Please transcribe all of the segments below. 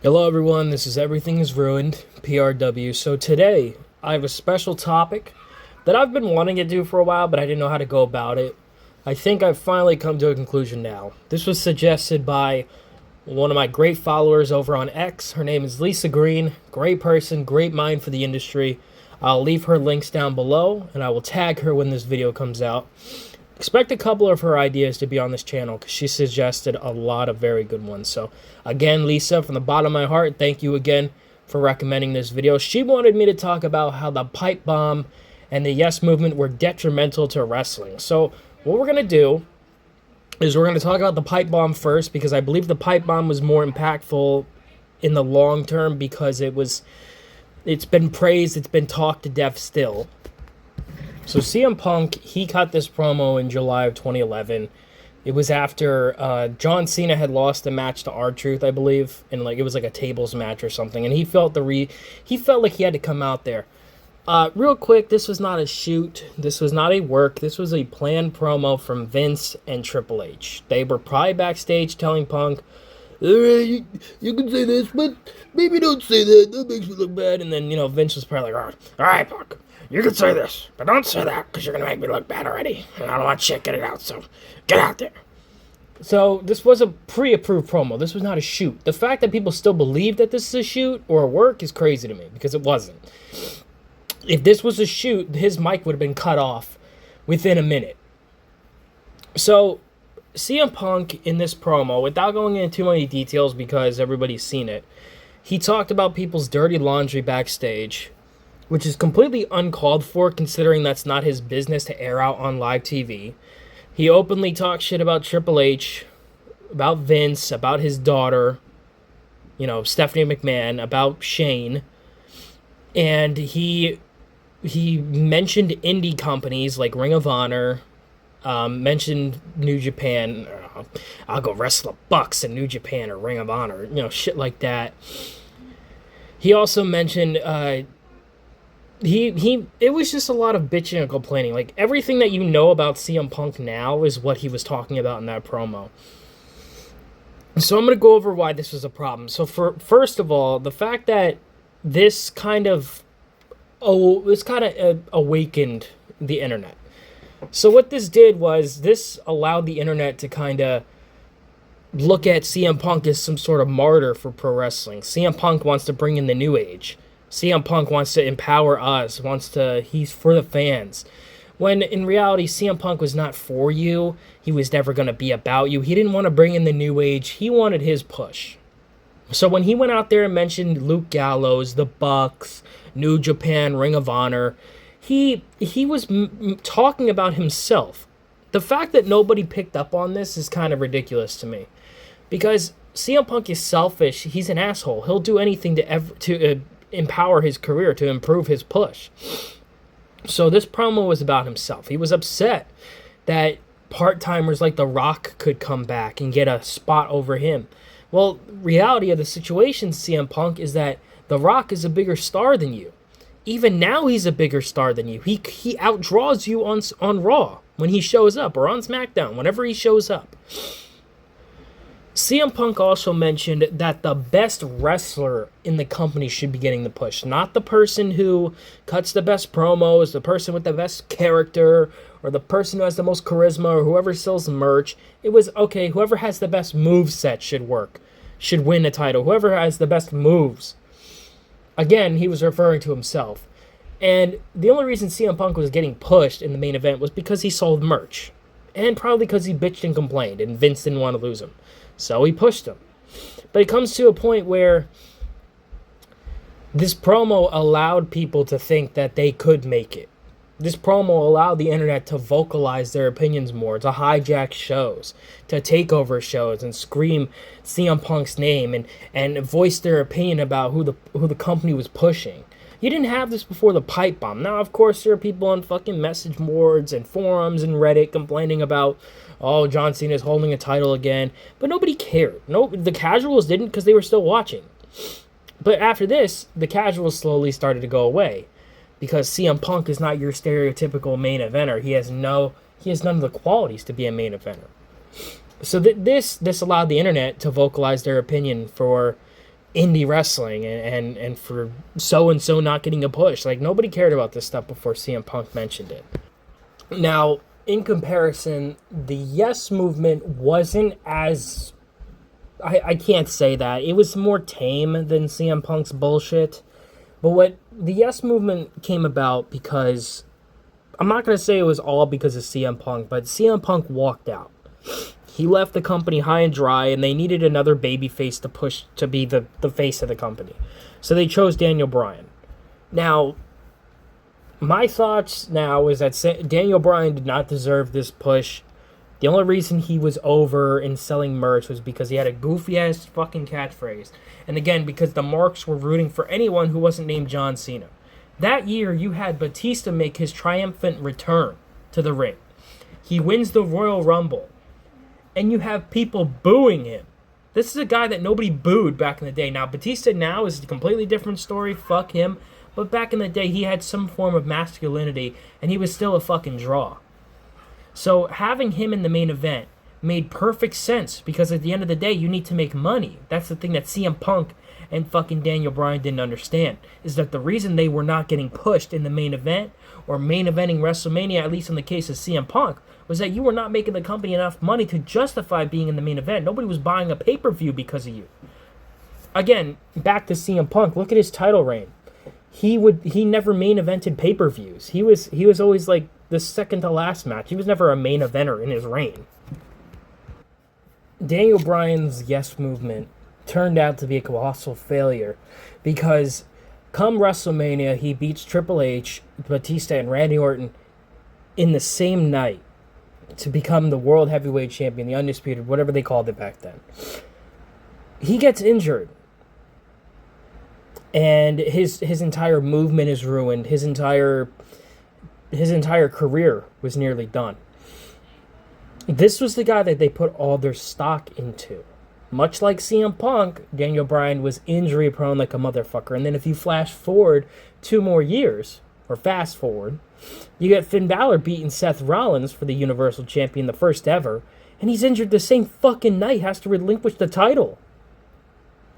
Hello everyone, this is Everything is Ruined, PRW. So today, I have a special topic that I've been wanting to do for a while, but I didn't know how to go about it. I think I've finally come to a conclusion now. This was suggested by one of my great followers over on X. Her name is Lisa Green. Great person, great mind for the industry. I'll leave her links down below, and I will tag her when this video comes out. Expect a couple of her ideas to be on this channel because she suggested a lot of very good ones. So again, Lisa, from the bottom of my heart, thank you again for recommending this video. She wanted me to talk about how the pipe bomb and the yes movement were detrimental to wrestling. So what we're going to do is we're going to talk about the pipe bomb first, because I believe the pipe bomb was more impactful in the long term because it's been praised, it's been talked to death still. So CM Punk, he cut this promo in July of 2011. It was after John Cena had lost a match to R-Truth, I believe, and it was like a tables match or something, and he felt like he had to come out there. Real quick, this was not a shoot. This was not a work. This was a planned promo from Vince and Triple H. They were probably backstage telling Punk, "Alright, you can say this, but maybe don't say that. That makes me look bad." And then, Vince was probably like, "Alright, Punk, you can say this, but don't say that because you're going to make me look bad already. And I don't want shit, get it out, so get out there." So this was a pre-approved promo. This was not a shoot. The fact that people still believe that this is a shoot or a work is crazy to me, because it wasn't. If this was a shoot, his mic would have been cut off within a minute. So CM Punk in this promo, without going into too many details because everybody's seen it, he talked about people's dirty laundry backstage, which is completely uncalled for considering that's not his business to air out on live TV. He openly talked shit about Triple H, about Vince, about his daughter, Stephanie McMahon, about Shane. And he mentioned indie companies like Ring of Honor, mentioned New Japan. I'll go wrestle the Bucks in New Japan or Ring of Honor, shit like that. He also mentioned it was just a lot of bitching and complaining. Like, everything that you know about CM Punk now is what he was talking about in that promo. So I'm going to go over why this was a problem. So first of all, the fact that this kind of awakened the internet. So what this did was this allowed the internet to kind of look at CM Punk as some sort of martyr for pro wrestling. CM Punk wants to bring in the new age. CM Punk wants to empower us, he's for the fans. When in reality, CM Punk was not for you. He was never going to be about you. He didn't want to bring in the new age. He wanted his push. So when he went out there and mentioned Luke Gallows, the Bucks, New Japan, Ring of Honor, he was talking about himself. The fact that nobody picked up on this is kind of ridiculous to me, because CM Punk is selfish. He's an asshole. He'll do anything to empower his career, to improve his push. So this promo was about himself. He was upset that part-timers like The Rock could come back and get a spot over him. Well, reality of the situation, CM Punk, is that The Rock is a bigger star than you. Even now, he's a bigger star than you. He outdraws you on Raw when he shows up, or on SmackDown, whenever he shows up. CM Punk also mentioned that the best wrestler in the company should be getting the push, not the person who cuts the best promos, the person with the best character, or the person who has the most charisma, or whoever sells the merch. It was, okay, whoever has the best moveset should win the title. Whoever has the best moves. Again, he was referring to himself. And the only reason CM Punk was getting pushed in the main event was because he sold merch. And probably because he bitched and complained, and Vince didn't want to lose him. So he pushed him. But it comes to a point where this promo allowed people to think that they could make it. This promo allowed the internet to vocalize their opinions more, to hijack shows, to take over shows and scream CM Punk's name and voice their opinion about who the company was pushing. You didn't have this before the pipe bomb. Now, of course, there are people on fucking message boards and forums and Reddit complaining about, oh, John Cena's holding a title again. But nobody cared. No, the casuals didn't, because they were still watching. But after this, the casuals slowly started to go away, because CM Punk is not your stereotypical main eventer. He has none of the qualities to be a main eventer. So this allowed the internet to vocalize their opinion for indie wrestling and for so and so not getting a push. Like, nobody cared about this stuff before CM Punk mentioned it. Now, in comparison, the Yes movement wasn't as. I can't say that. It was more tame than CM Punk's bullshit. But what the Yes movement came about because. I'm not going to say it was all because of CM Punk, but CM Punk walked out. He left the company high and dry, and they needed another babyface to push to be the face of the company. So they chose Daniel Bryan. Now, my thoughts now is that Daniel Bryan did not deserve this push. The only reason he was over in selling merch was because he had a goofy-ass fucking catchphrase. And again, because the marks were rooting for anyone who wasn't named John Cena. That year, you had Batista make his triumphant return to the ring. He wins the Royal Rumble. And you have people booing him. This is a guy that nobody booed back in the day. Now, Batista now is a completely different story. Fuck him. But back in the day, he had some form of masculinity, and he was still a fucking draw. So having him in the main event made perfect sense, because at the end of the day, you need to make money. That's the thing that CM Punk and fucking Daniel Bryan didn't understand, is that the reason they were not getting pushed in the main event, or main eventing WrestleMania, at least in the case of CM Punk, was that you were not making the company enough money to justify being in the main event. Nobody was buying a pay-per-view because of you. Again, back to CM Punk, look at his title reign. He never main evented pay-per-views. He was always like the second to last match. He was never a main eventer in his reign. Daniel Bryan's Yes movement turned out to be a colossal failure because come WrestleMania, he beats Triple H, Batista, and Randy Orton in the same night to become the World Heavyweight Champion, the Undisputed, whatever they called it back then. He gets injured. And his entire movement is ruined. His entire career was nearly done. This was the guy that they put all their stock into. Much like CM Punk, Daniel Bryan was injury prone like a motherfucker. And then if you flash forward 2 more years, or fast forward, you get Finn Balor beating Seth Rollins for the Universal Champion, the first ever, and he's injured the same fucking night, has to relinquish the title.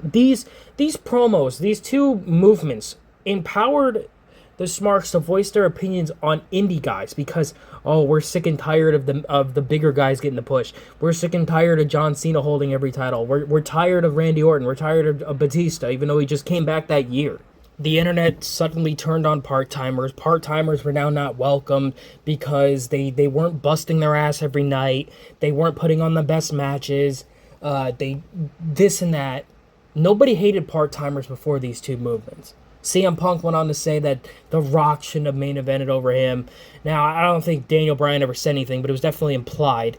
These promos, these 2 movements empowered the Smarks to voice their opinions on indie guys because, oh, we're sick and tired of the bigger guys getting the push. We're sick and tired of John Cena holding every title. We're tired of Randy Orton. We're tired of Batista, even though he just came back that year. The internet suddenly turned on part-timers. Part-timers were now not welcomed because they weren't busting their ass every night. They weren't putting on the best matches. This and that. Nobody hated part-timers before these 2 movements. CM Punk went on to say that The Rock shouldn't have main evented over him. Now, I don't think Daniel Bryan ever said anything, but it was definitely implied.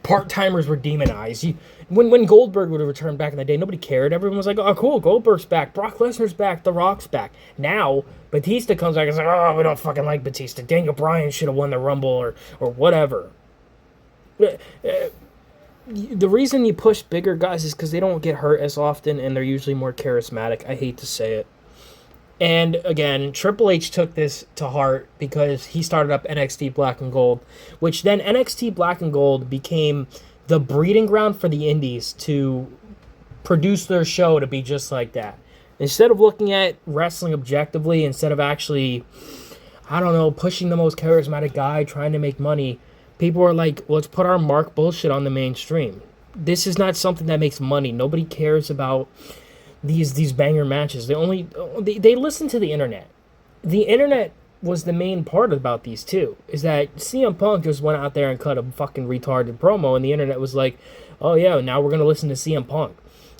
Part-timers were demonized. When Goldberg would have returned back in the day, nobody cared. Everyone was like, oh, cool, Goldberg's back. Brock Lesnar's back. The Rock's back. Now, Batista comes back and says, oh, we don't fucking like Batista. Daniel Bryan should have won the Rumble or whatever. The reason you push bigger guys is because they don't get hurt as often and they're usually more charismatic. I hate to say it. And again, Triple H took this to heart because he started up NXT Black and Gold, which then NXT Black and Gold became the breeding ground for the indies to produce their show to be just like that. Instead of looking at wrestling objectively, instead of actually, I don't know, pushing the most charismatic guy, trying to make money, people are like, let's put our mark bullshit on the mainstream. This is not something that makes money. Nobody cares about these banger matches. They listen to the internet. The internet was the main part about these 2, is that CM Punk just went out there and cut a fucking retarded promo, and the internet was like, oh yeah, now we're going to listen to CM Punk.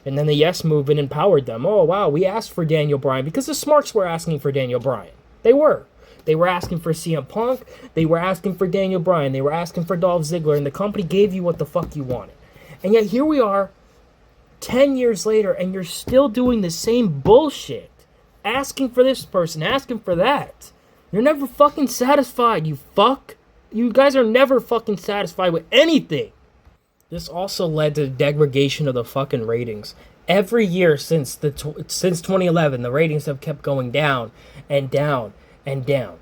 And then the Yes movement empowered them. Oh wow, we asked for Daniel Bryan, because the Smarks were asking for Daniel Bryan. They were. They were asking for CM Punk, they were asking for Daniel Bryan, they were asking for Dolph Ziggler, and the company gave you what the fuck you wanted. And yet here we are, 10 years later, and you're still doing the same bullshit. Asking for this person, asking for that. You're never fucking satisfied, you fuck. You guys are never fucking satisfied with anything. This also led to the degradation of the fucking ratings. Every year since 2011, the ratings have kept going down and down and down.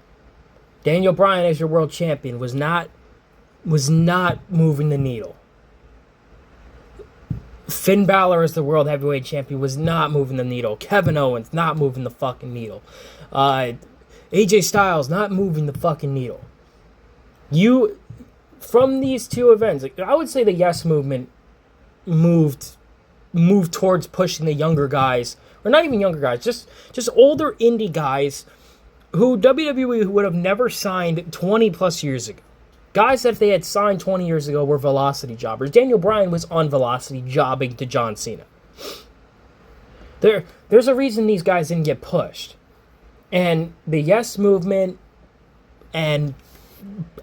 Daniel Bryan as your world champion was not moving the needle. Finn Balor as the World Heavyweight Champion was not moving the needle. Kevin Owens not moving the fucking needle. AJ Styles not moving the fucking needle. From these two events, I would say the Yes Movement moved towards pushing the younger guys, or not even younger guys, just older indie guys who WWE would have never signed 20 plus years ago. Guys that if they had signed 20 years ago were velocity jobbers. Daniel Bryan was on velocity jobbing to John Cena. There's a reason these guys didn't get pushed. And the Yes Movement and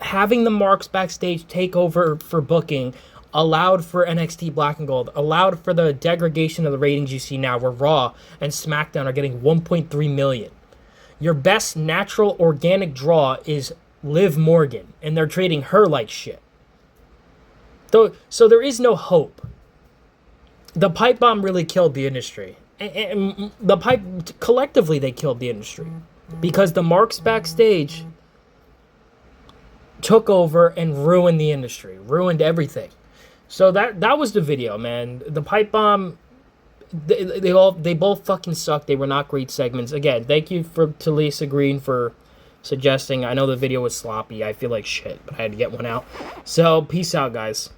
having the marks backstage take over for booking allowed for NXT Black and Gold, allowed for the degradation of the ratings you see now, where Raw and SmackDown are getting 1.3 million. Your best natural organic draw is Liv Morgan, and they're treating her like shit. So there is no hope. The pipe bomb really killed the industry. And collectively they killed the industry. Because the marks backstage took over and ruined the industry, ruined everything. So that was the video, man. The pipe bomb, they both fucking sucked. They were not great segments. Again, thank you to Lisa Green for suggesting. I know the video was sloppy. I feel like shit, but I had to get one out. So peace out, guys.